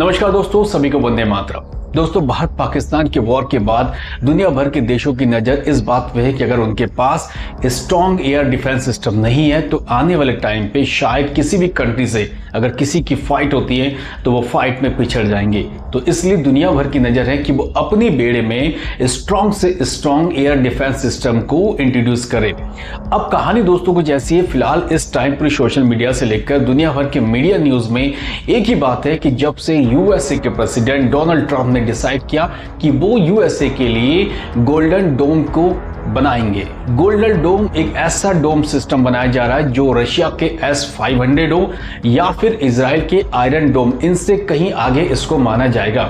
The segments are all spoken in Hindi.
नमस्कार दोस्तों, सभी को वंदे मातरम। दोस्तों, भारत पाकिस्तान के वॉर के बाद दुनिया भर के देशों की नज़र इस बात पे है कि अगर उनके पास स्ट्रॉन्ग एयर डिफेंस सिस्टम नहीं है तो आने वाले टाइम पे शायद किसी भी कंट्री से अगर किसी की फाइट होती है तो वो फाइट में पिछड़ जाएंगे। तो इसलिए दुनिया भर की नज़र है कि वो अपनी बेड़े में स्ट्रॉन्ग से स्ट्रॉन्ग एयर डिफेंस सिस्टम को इंट्रोड्यूस करे। अब कहानी दोस्तों कुछ ऐसी है। फिलहाल इस टाइम पर सोशल मीडिया से लेकर दुनिया भर के मीडिया न्यूज़ में एक ही बात है कि जब से यूएसए के प्रेसिडेंट डोनाल्ड ट्रंप ने डिसाइड किया कि वो यूएसए के लिए गोल्डन डोम को बनाएंगे। गोल्डन डोम एक ऐसा डोम सिस्टम बनाया जा रहा है जो रशिया के S-500 हो या फिर इजराइल के आयरन डोम, इनसे कहीं आगे इसको माना जाएगा,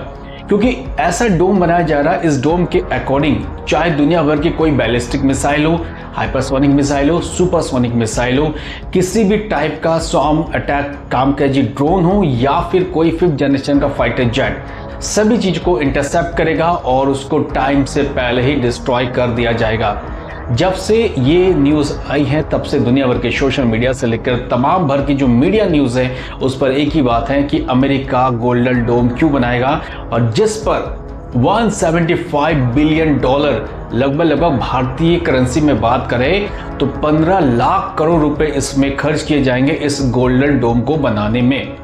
क्योंकि ऐसा डोम बनाया जा रहा है। इस डोम के अकॉर्डिंग चाहे दुनिया भर की कोई बैलिस्टिक मिसाइल हो, हाइपरसोनिक मिसाइल हो, सुपरसोनिक मिसाइल हो, किसी भी टाइप का स्वॉर्म अटैक कामकाजी ड्रोन हो या फिर कोई 5th जनरेशन का फाइटर जेट, सभी चीज को इंटरसेप्ट करेगा और उसको टाइम से पहले ही डिस्ट्रॉय कर दिया जाएगा। जब से ये न्यूज़ आई है तब से दुनिया भर के सोशल मीडिया से लेकर तमाम भर की जो मीडिया न्यूज़ है उस पर एक ही बात है कि अमेरिका गोल्डन डोम क्यों बनाएगा, और जिस पर $175 बिलियन लगभग भारतीय करेंसी में बात करें तो 15 लाख करोड़ रुपए इसमें खर्च किए जाएंगे इस गोल्डन डोम को बनाने में।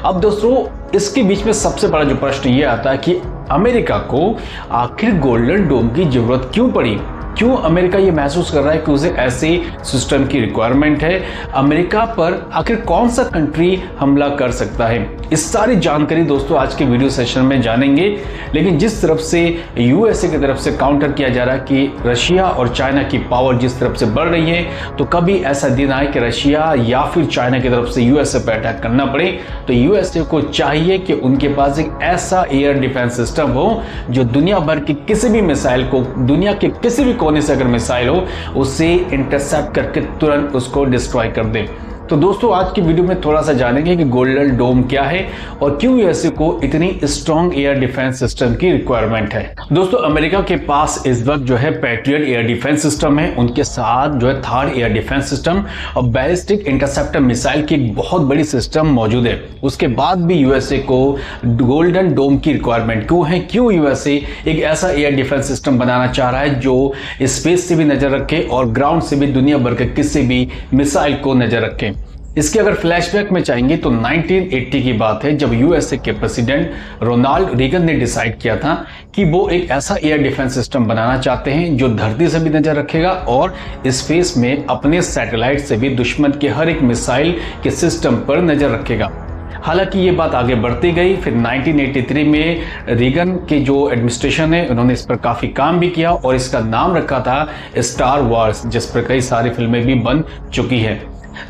अब दोस्तों, इसके बीच में सबसे बड़ा जो प्रश्न ये आता है कि अमेरिका को आखिर गोल्डन डोम की जरूरत क्यों पड़ी, क्यों अमेरिका ये महसूस कर रहा है कि उसे ऐसे सिस्टम की रिक्वायरमेंट है। अमेरिका पर आखिर कौन सा कंट्री हमला कर सकता है, इस सारी जानकारी दोस्तों आज के वीडियो सेशन में जानेंगे। लेकिन जिस तरफ से यूएसए की तरफ से काउंटर किया जा रहा है कि रशिया और चाइना की पावर जिस तरफ से बढ़ रही है, तो कभी ऐसा दिन आए कि रशिया या फिर चाइना की तरफ से यूएसए पर अटैक करना पड़े, तो यूएसए को चाहिए कि उनके पास एक ऐसा एयर डिफेंस सिस्टम हो जो दुनिया भर की किसी भी मिसाइल को, दुनिया के किसी भी कोने से अगर मिसाइल हो, उसे इंटरसेप्ट करके तुरंत उसको डिस्ट्रॉय कर दे। तो दोस्तों, आज की वीडियो में थोड़ा सा जानेंगे कि गोल्डन डोम क्या है और क्यों यूएसए को इतनी स्ट्रॉन्ग एयर डिफेंस सिस्टम की रिक्वायरमेंट है। दोस्तों, अमेरिका के पास इस वक्त जो है पैट्रियट एयर डिफेंस सिस्टम है, उनके साथ जो है थर्ड एयर डिफेंस सिस्टम और बैलिस्टिक इंटरसेप्टर मिसाइल की एक बहुत बड़ी सिस्टम मौजूद है। उसके बाद भी यूएसए को गोल्डन डोम की रिक्वायरमेंट क्यों है, क्यों यूएसए एक ऐसा एयर डिफेंस सिस्टम बनाना चाह रहा है जो स्पेस से भी नजर रखे और ग्राउंड से भी दुनिया भर के किसी भी मिसाइल को नजर रखे। इसके अगर फ्लैशबैक में चाहेंगे तो 1980 की बात है, जब यूएसए के प्रेसिडेंट रोनाल्ड रीगन ने डिसाइड किया था कि वो एक ऐसा एयर डिफेंस सिस्टम बनाना चाहते हैं जो धरती से भी नजर रखेगा और स्पेस में अपने सैटेलाइट से भी दुश्मन के हर एक मिसाइल के सिस्टम पर नजर रखेगा। हालांकि ये बात आगे बढ़ती गई। फिर 1983 में रीगन के जो एडमिनिस्ट्रेशन है उन्होंने इस पर काफ़ी काम भी किया और इसका नाम रखा था स्टार वॉर्स, जिस पर कई सारी फिल्में भी बन चुकी हैं।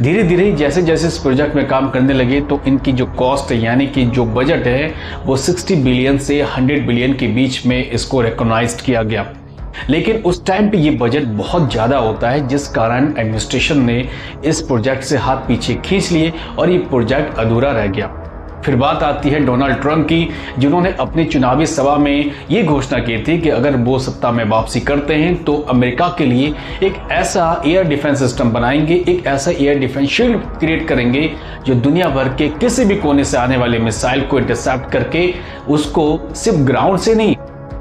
धीरे धीरे जैसे जैसे इस प्रोजेक्ट में काम करने लगे तो इनकी जो कॉस्ट है, यानी कि जो बजट है, वो 60 बिलियन से 100 बिलियन के बीच में इसको रिकॉग्नाइज्ड किया गया। लेकिन उस टाइम पे ये बजट बहुत ज़्यादा होता है, जिस कारण एडमिनिस्ट्रेशन ने इस प्रोजेक्ट से हाथ पीछे खींच लिए और ये प्रोजेक्ट अधूरा रह गया। फिर बात आती है डोनाल्ड ट्रंप की, जिन्होंने अपनी चुनावी सभा में ये घोषणा की थी कि अगर वो सत्ता में वापसी करते हैं तो अमेरिका के लिए एक ऐसा एयर डिफेंस सिस्टम बनाएंगे, एक ऐसा एयर डिफेंस शील्ड क्रिएट करेंगे जो दुनिया भर के किसी भी कोने से आने वाले मिसाइल को इंटरसेप्ट करके उसको सिर्फ ग्राउंड से नहीं,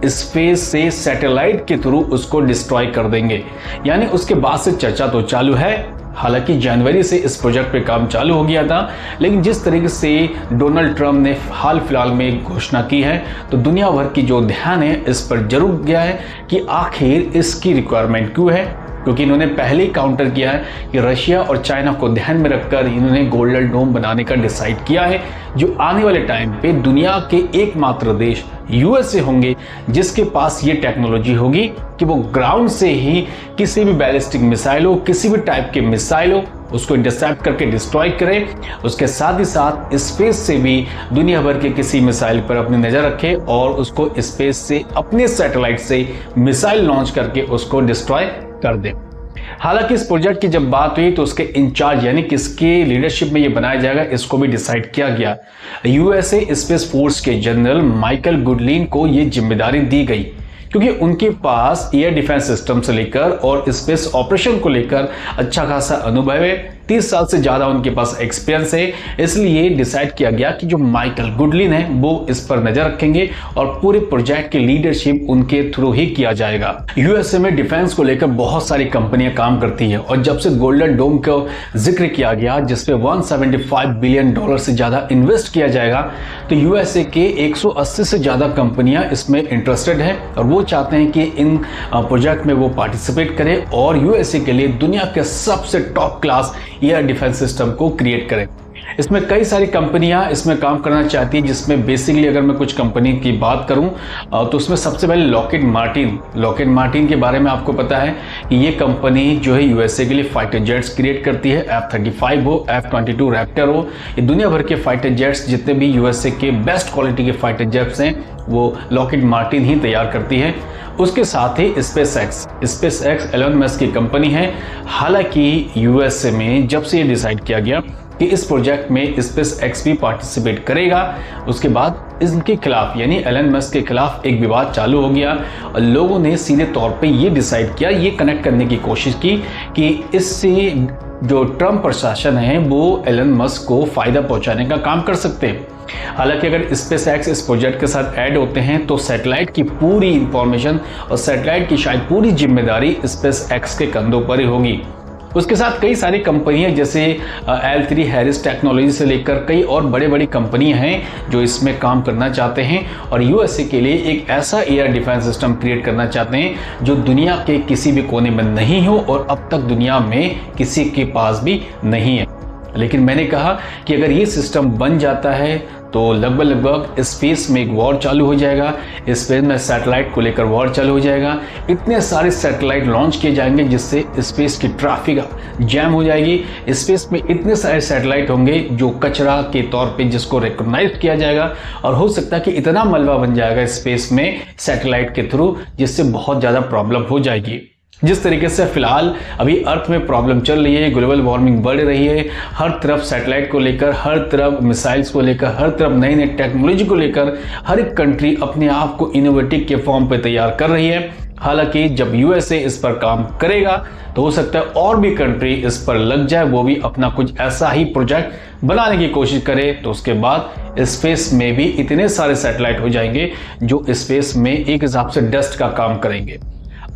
स्पेस से सैटेलाइट के थ्रू उसको डिस्ट्रॉय कर देंगे। यानी उसके बाद से चर्चा तो चालू है। हालांकि जनवरी से इस प्रोजेक्ट पे काम चालू हो गया था, लेकिन जिस तरीके से डोनाल्ड ट्रंप ने हाल फिलहाल में घोषणा की है तो दुनिया भर की जो ध्यान है इस पर जरूर गया है कि आखिर इसकी रिक्वायरमेंट क्यों है, क्योंकि इन्होंने पहले ही काउंटर किया है कि रशिया और चाइना को ध्यान में रखकर इन्होंने गोल्डन डोम बनाने का डिसाइड किया है, जो आने वाले टाइम पे दुनिया के एकमात्र देश यूएसए होंगे जिसके पास ये टेक्नोलॉजी होगी कि वो ग्राउंड से ही किसी भी बैलिस्टिक मिसाइल हो, किसी भी टाइप के मिसाइल हो, उसको इंटरसेप्ट करके डिस्ट्रॉय करे। उसके साथ ही साथ स्पेस से भी दुनिया भर के किसी मिसाइल पर अपनी नज़र रखे और उसको स्पेस से अपने सैटेलाइट से मिसाइल लॉन्च करके उसको डिस्ट्रॉय कर दे। हालांकि इस प्रोजेक्ट की जब बात हुई तो उसके इंचार्ज यानी किसके लीडरशिप में ये बनाया जाएगा इसको भी डिसाइड किया गया। यूएसए स्पेस फोर्स के जनरल माइकल गुडलिन को ये जिम्मेदारी दी गई, क्योंकि उनके पास एयर डिफेंस सिस्टम से लेकर और स्पेस ऑपरेशन को लेकर अच्छा खासा अनुभव है, 30 साल से ज़्यादा उनके पास एक्सपीरियंस है, इसलिए डिसाइड किया गया कि जो माइकल गुडलिन है वो इस पर नज़र रखेंगे और पूरे प्रोजेक्ट की लीडरशिप उनके थ्रू ही किया जाएगा। यूएसए में डिफेंस को लेकर बहुत सारी कंपनियां काम करती हैं और जब से गोल्डन डोम का जिक्र किया गया जिसपे $175 बिलियन से ज़्यादा इन्वेस्ट किया जाएगा, तो यूएसए के 180 से ज़्यादा कंपनियां इसमें इंटरेस्टेड है और वो चाहते हैं कि इन प्रोजेक्ट में वो पार्टिसिपेट करें और यूएसए के लिए दुनिया के सबसे top class air defence system को क्रिएट करें। इसमें कई सारी कंपनियां इसमें काम करना चाहती है, जिसमें बेसिकली अगर मैं कुछ कंपनी की बात करूं तो उसमें सबसे पहले लॉकहीड मार्टिन के बारे में आपको पता है कि ये कंपनी जो है यूएसए के लिए फाइटर जेट्स क्रिएट करती है। F-35 हो, F-22 रैप्टर हो, ये दुनिया भर के फाइटर जेट्स जितने भी यूएसए के बेस्ट क्वालिटी के फाइटर जेट्स हैं वो लॉकहीड मार्टिन ही तैयार करती है। उसके साथ ही स्पेस एक्स एलन मस्क की कंपनी है। हालांकि यूएसए में जब से ये डिसाइड किया गया कि इस प्रोजेक्ट में स्पेस एक्स भी पार्टिसिपेट करेगा, उसके बाद इसके खिलाफ यानी एलन मस्क के खिलाफ एक विवाद चालू हो गया और लोगों ने सीधे तौर पे ये डिसाइड किया, ये कनेक्ट करने की कोशिश की कि इससे जो ट्रम्प प्रशासन है वो एलन मस्क को फायदा पहुंचाने का काम कर सकते हैं। हालांकि अगर स्पेस एक्स इस प्रोजेक्ट के साथ ऐड होते हैं तो सैटेलाइट की पूरी इंफॉर्मेशन और सैटेलाइट की शायद पूरी जिम्मेदारी स्पेस एक्स के कंधों पर ही होगी। उसके साथ कई सारी कंपनियां जैसे L3 हैरिस टेक्नोलॉजी से लेकर कई और बड़े कंपनियां हैं जो इसमें काम करना चाहते हैं और यूएसए के लिए एक ऐसा एयर डिफेंस सिस्टम क्रिएट करना चाहते हैं जो दुनिया के किसी भी कोने में नहीं हो और अब तक दुनिया में किसी के पास भी नहीं है। लेकिन मैंने कहा कि अगर ये सिस्टम बन जाता है तो लगभग स्पेस में एक वॉर चालू हो जाएगा, स्पेस में सैटेलाइट को लेकर वॉर चालू हो जाएगा। इतने सारे सैटेलाइट लॉन्च किए जाएंगे जिससे स्पेस की ट्रैफिक जैम हो जाएगी। स्पेस में इतने सारे सैटेलाइट होंगे जो कचरा के तौर पे जिसको रिकॉग्नाइज किया जाएगा और हो सकता है कि इतना मलबा बन जाएगा स्पेस में सैटेलाइट के थ्रू जिससे बहुत ज़्यादा प्रॉब्लम हो जाएगी। जिस तरीके से फिलहाल अभी अर्थ में प्रॉब्लम चल रही है, ग्लोबल वार्मिंग बढ़ रही है, हर तरफ सैटेलाइट को लेकर, हर तरफ मिसाइल्स को लेकर, हर तरफ नई नई टेक्नोलॉजी को लेकर हर एक कंट्री अपने आप को इनोवेटिव के फॉर्म पे तैयार कर रही है। हालांकि जब यूएसए इस पर काम करेगा तो हो सकता है और भी कंट्री इस पर लग जाए, वो भी अपना कुछ ऐसा ही प्रोजेक्ट बनाने की कोशिश करे, तो उसके बाद स्पेस में भी इतने सारे सैटेलाइट हो जाएंगे जो स्पेस में एक हिसाब से डस्ट का काम करेंगे।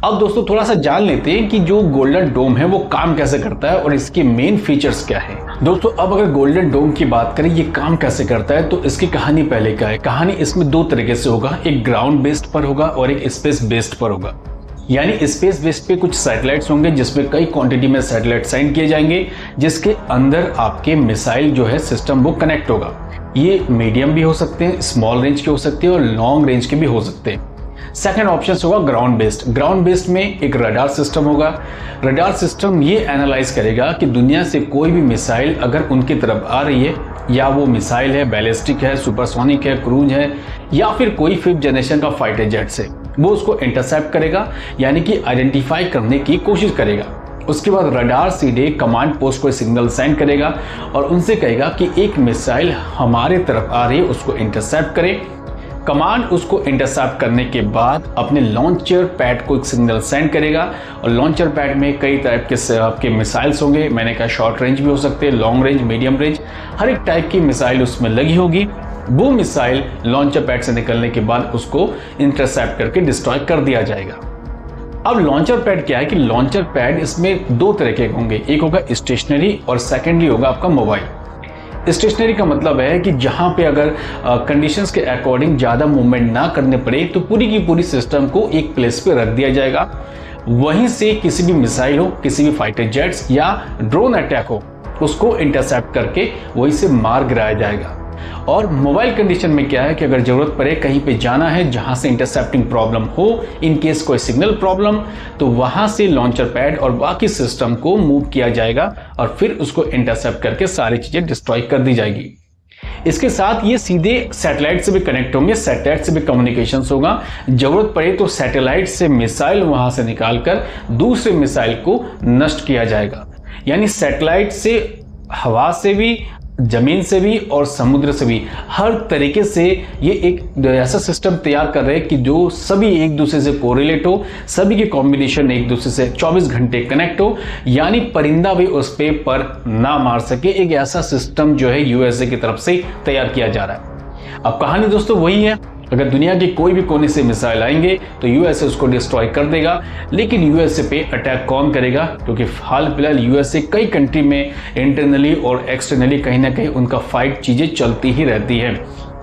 अब दोस्तों थोड़ा सा जान लेते हैं कि जो गोल्डन डोम है वो काम कैसे करता है और इसके मेन फीचर्स क्या है। दोस्तों अब अगर गोल्डन डोम की बात करें ये काम कैसे करता है तो इसकी कहानी पहले क्या है। कहानी इसमें दो तरीके से होगा, एक ग्राउंड बेस्ड पर होगा और एक स्पेस बेस्ड पर होगा। यानी स्पेस बेस्ड पे कुछ सैटेलाइट्स होंगे जिसमें कई क्वांटिटी में सैटेलाइट सेंड किए जाएंगे जिसके अंदर आपके मिसाइल जो है सिस्टम वो कनेक्ट होगा। ये मीडियम भी हो सकते हैं, स्मॉल रेंज के हो सकते हैं और लॉन्ग रेंज के भी हो सकते हैं। सेकेंड ऑप्शन होगा ग्राउंड बेस्ड। ग्राउंड बेस्ड में एक रडार सिस्टम होगा। रडार सिस्टम ये एनालाइज करेगा कि दुनिया से कोई भी मिसाइल अगर उनकी तरफ आ रही है, या वो मिसाइल है, बैलिस्टिक है, सुपरसोनिक है, क्रूज है या फिर कोई 5th जनरेशन का फाइटर जेट है, वो उसको इंटरसेप्ट करेगा यानी कि आइडेंटिफाई करने की कोशिश करेगा। उसके बाद रडार सीधे कमांड पोस्ट को सिग्नल सेंड करेगा और उनसे कहेगा कि एक मिसाइल हमारे तरफ आ रही है, उसको इंटरसेप्ट करें। कमांड उसको इंटरसेप्ट करने के बाद अपने लॉन्चर पैड को एक सिग्नल सेंड करेगा और लॉन्चर पैड में कई टाइप के आपके मिसाइल्स होंगे। मैंने कहा शॉर्ट रेंज भी हो सकते हैं, लॉन्ग रेंज, मीडियम रेंज, हर एक टाइप की मिसाइल उसमें लगी होगी। वो मिसाइल लॉन्चर पैड से निकलने के बाद उसको इंटरसेप्ट करके डिस्ट्रॉय कर दिया जाएगा। अब लॉन्चर पैड क्या है कि लॉन्चर पैड इसमें दो तरह के होंगे, एक होगा स्टेशनरी और सेकेंडली होगा आपका मोबाइल। स्टेशनरी का मतलब है कि जहां पे अगर कंडीशंस के अकॉर्डिंग ज़्यादा मूवमेंट ना करने पड़े तो पूरी की पूरी सिस्टम को एक प्लेस पे रख दिया जाएगा। वहीं से किसी भी मिसाइल हो, किसी भी फाइटर जेट्स या ड्रोन अटैक हो, उसको इंटरसेप्ट करके वहीं से मार गिराया जाएगा। और मोबाइल कंडीशन में क्या है कि अगर जरूरत पड़े कहीं पे जाना है जहां से इंटरसेप्टिंग प्रॉब्लम हो, इन केस कोई सिग्नल प्रॉब्लम, तो वहां से लॉन्चर पैड और बाकी सिस्टम को मूव किया जाएगा और फिर उसको इंटरसेप्ट करके सारी चीजें डिस्ट्रॉय कर दी जाएगी। इसके साथ ये सीधे सैटेलाइट से भी कनेक्ट होंगे, सैटेलाइट से भी कम्युनिकेशन होगा। जरूरत पड़े तो सैटेलाइट से मिसाइल वहां से निकालकर दूसरे मिसाइल को नष्ट किया जाएगा। यानी सैटेलाइट से हवा से भी जमीन से भी और समुद्र से भी हर तरीके से ये एक ऐसा सिस्टम तैयार कर रहे हैं कि जो सभी एक दूसरे से कोरिलेट हो, सभी के कॉम्बिनेशन एक दूसरे से 24 घंटे कनेक्ट हो, यानी परिंदा भी उस पे पर ना मार सके। एक ऐसा सिस्टम जो है यूएसए की तरफ से तैयार किया जा रहा है। अब कहानी दोस्तों वही है, अगर दुनिया के कोई भी कोने से मिसाइल आएंगे तो यूएसए उसको डिस्ट्रॉय कर देगा, लेकिन यूएसए पे अटैक कौन करेगा? क्योंकि हाल फिलहाल यूएसए कई कंट्री में इंटरनली और एक्सटर्नली कहीं ना कहीं उनका फाइट चीजें चलती ही रहती है,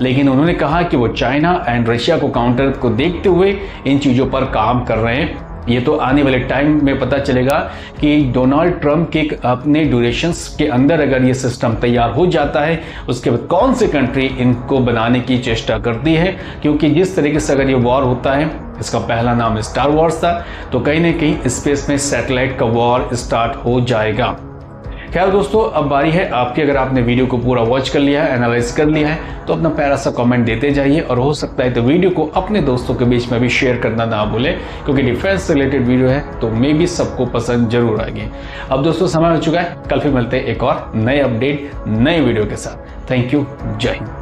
लेकिन उन्होंने कहा कि वो चाइना एंड रशिया को काउंटर को देखते हुए इन चीजों पर काम कर रहे हैं। ये तो आने वाले टाइम में पता चलेगा कि डोनाल्ड ट्रंप के अपने ड्यूरेशंस के अंदर अगर ये सिस्टम तैयार हो जाता है, उसके बाद कौन सी कंट्री इनको बनाने की चेष्टा करती है। क्योंकि जिस तरीके से अगर ये वॉर होता है, इसका पहला नाम स्टार वॉर्स था, तो कहीं ना कहीं स्पेस में सैटेलाइट का वॉर स्टार्ट हो जाएगा। खैर दोस्तों, अब बारी है आपकी। अगर आपने वीडियो को पूरा वॉच कर लिया है, एनालाइज कर लिया है, तो अपना प्यारा सा कमेंट देते जाइए, और हो सकता है तो वीडियो को अपने दोस्तों के बीच में भी शेयर करना ना भूलें, क्योंकि डिफेंस से रिलेटेड वीडियो है तो मे भी सबको पसंद जरूर आएगी। अब दोस्तों समय हो चुका है, कल फिर मिलते हैं एक और नए अपडेट नए वीडियो के साथ। थैंक यू, जय हिंद।